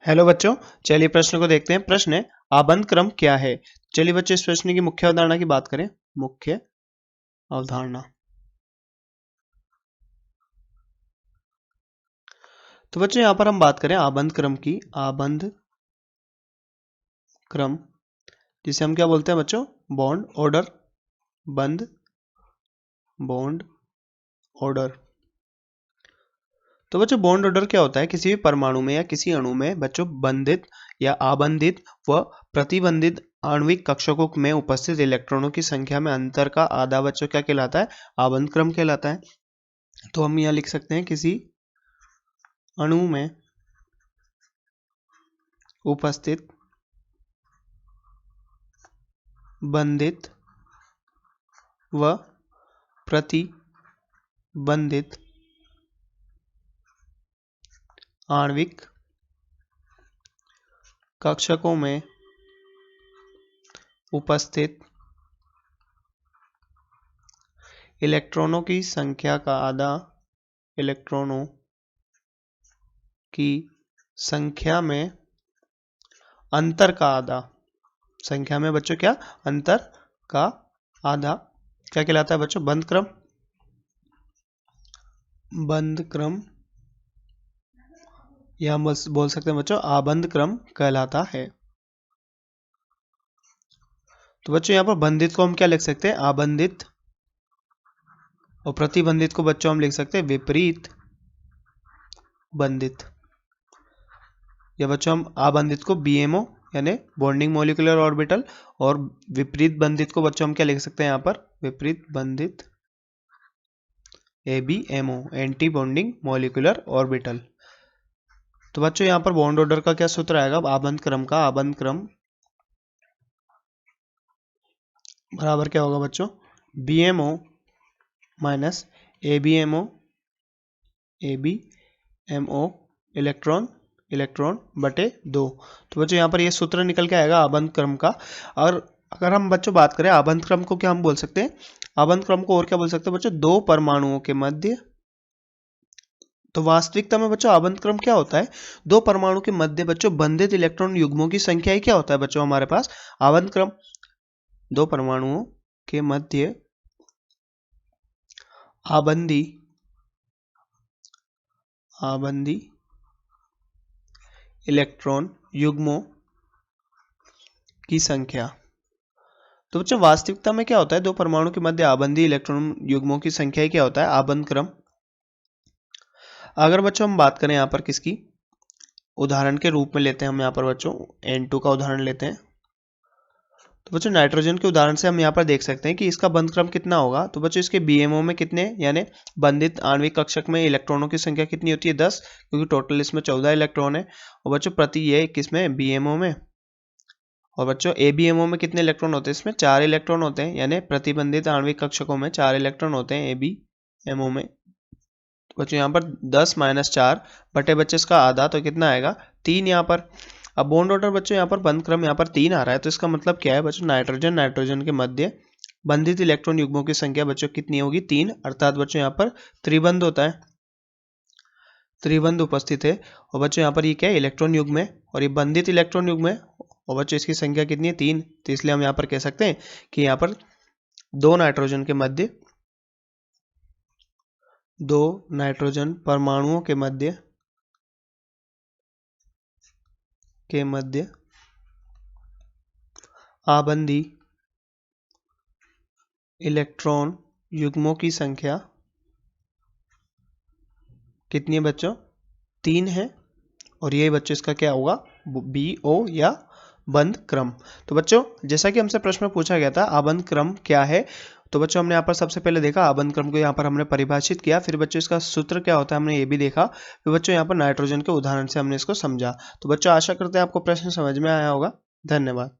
Hello बच्चों, चलिए प्रश्न को देखते हैं। प्रश्न है आबंध क्रम क्या है। चलिए बच्चों इस प्रश्न की मुख्य अवधारणा की बात करें। मुख्य अवधारणा, तो बच्चों यहां पर हम बात करें आबंध क्रम की। आबंध क्रम जिसे हम क्या बोलते हैं बच्चों? Bond order. बंध बॉन्ड ऑर्डर। तो बच्चों बॉन्ड ऑर्डर क्या होता है? किसी भी परमाणु में या किसी अणु में बच्चों बंधित या आबंधित व प्रतिबंधित आणविक कक्षकों में उपस्थित इलेक्ट्रॉनों की संख्या में अंतर का आधा बच्चों क्या कहलाता है? आबंध क्रम कहलाता है। तो हम यहाँ लिख सकते हैं किसी अणु में उपस्थित बंधित व प्रतिबंधित आणविक कक्षकों में उपस्थित इलेक्ट्रॉनों की संख्या का आधा, इलेक्ट्रॉनों की संख्या में अंतर का आधा, संख्या में बच्चों क्या? अंतर का आधा क्या कहलाता है बच्चों? बंध क्रम। बंध क्रम या हम बोल सकते हैं बच्चों आबंध क्रम कहलाता है। तो बच्चों यहाँ पर बंधित को हम क्या लिख सकते हैं? आबंधित। और प्रतिबंधित को बच्चों हम लिख सकते हैं विपरीत बंधित। या बच्चों हम आबंधित को BMO यानी बॉन्डिंग मॉलिक्यूलर ऑर्बिटल, और विपरीत बंधित को बच्चों हम क्या लिख सकते हैं यहाँ पर? विपरीत बंधित ABMO, anti bonding molecular orbital. तो बच्चों यहाँ पर बॉन्ड ऑर्डर का क्या सूत्र आएगा? आबंध क्रम का आबंध क्रम बराबर क्या होगा बच्चों? BMO माइनस ABMO इलेक्ट्रॉन बटे 2। तो बच्चों यहाँ पर ये सूत्र निकल के आएगा आबंध क्रम का। और अगर हम बच्चों बात करें आबंध क्रम को क्या हम बोल सकते हैं? आबंध क्रम को और क्या बोल सकते हैं बच्चों? दो परमाणुओं के मध्य। तो वास्तविकता में बच्चों आबंध क्रम क्या होता है? दो परमाणु के मध्य बच्चों बंधित इलेक्ट्रॉन युग्मों की संख्या ही क्या होता है बच्चों हमारे पास? आबंध क्रम। दो परमाणुओं के मध्य आबंधी इलेक्ट्रॉन युग्मों की संख्या। तो बच्चों वास्तविकता में क्या होता है? दो परमाणु के मध्य आबंधी इलेक्ट्रॉन युग्मों की संख्या ही क्या होता है? आबंध क्रम। अगर बच्चों हम बात करें यहाँ पर किसकी उदाहरण के रूप में लेते हैं, हम यहाँ पर बच्चों N2 का उदाहरण लेते हैं। तो बच्चों नाइट्रोजन के उदाहरण से हम यहाँ पर देख सकते हैं कि इसका बंध क्रम कितना होगा। तो बच्चों इसके BMO में कितने, यानी बंधित आणविक कक्षक में इलेक्ट्रॉनों की संख्या कितनी होती है? 10, क्योंकि टोटल इसमें 14 इलेक्ट्रॉन है। और बच्चों प्रति ये किसमें? BMO में। और बच्चों ABMO में कितने इलेक्ट्रॉन होते हैं? इसमें 4 इलेक्ट्रॉन होते हैं, यानी प्रतिबंधित आणविक कक्षकों में 4 इलेक्ट्रॉन होते हैं ABMO में। तो बच्चों यहाँ पर 10 माइनस 4 बटे बच्चे इसका आधा, तो कितना आएगा? 3 यहाँ पर। अब बॉन्ड ऑर्डर बच्चों यहाँ पर बंध क्रम यहाँ पर 3 आ रहा है, तो इसका मतलब क्या है बच्चों? नाइट्रोजन के मध्य बंधित इलेक्ट्रॉन युग्मों की संख्या बच्चों कितनी होगी? 3। अर्थात बच्चों यहाँ पर त्रिबंध होता है, त्रिबंध उपस्थित है। और बच्चों यहाँ पर ये क्या है? इलेक्ट्रॉन युग्म है, और ये बंधित इलेक्ट्रॉन युग्म है। और बच्चों इसकी संख्या कितनी है? 3। तो इसलिए हम यहाँ पर कह सकते हैं कि यहाँ पर दो नाइट्रोजन परमाणुओं के मध्य आबंधी इलेक्ट्रॉन युग्मों की संख्या कितनी है बच्चों? 3 है। और ये बच्चों इसका क्या होगा? BO या बंध क्रम। तो बच्चों जैसा कि हमसे प्रश्न में पूछा गया था आबंध क्रम क्या है, तो बच्चों हमने यहाँ पर सबसे पहले देखा आबंध क्रम को यहाँ पर हमने परिभाषित किया। फिर बच्चों इसका सूत्र क्या होता है हमने ये भी देखा। फिर बच्चों यहाँ पर नाइट्रोजन के उदाहरण से हमने इसको समझा। तो बच्चों आशा करते हैं आपको प्रश्न समझ में आया होगा। धन्यवाद।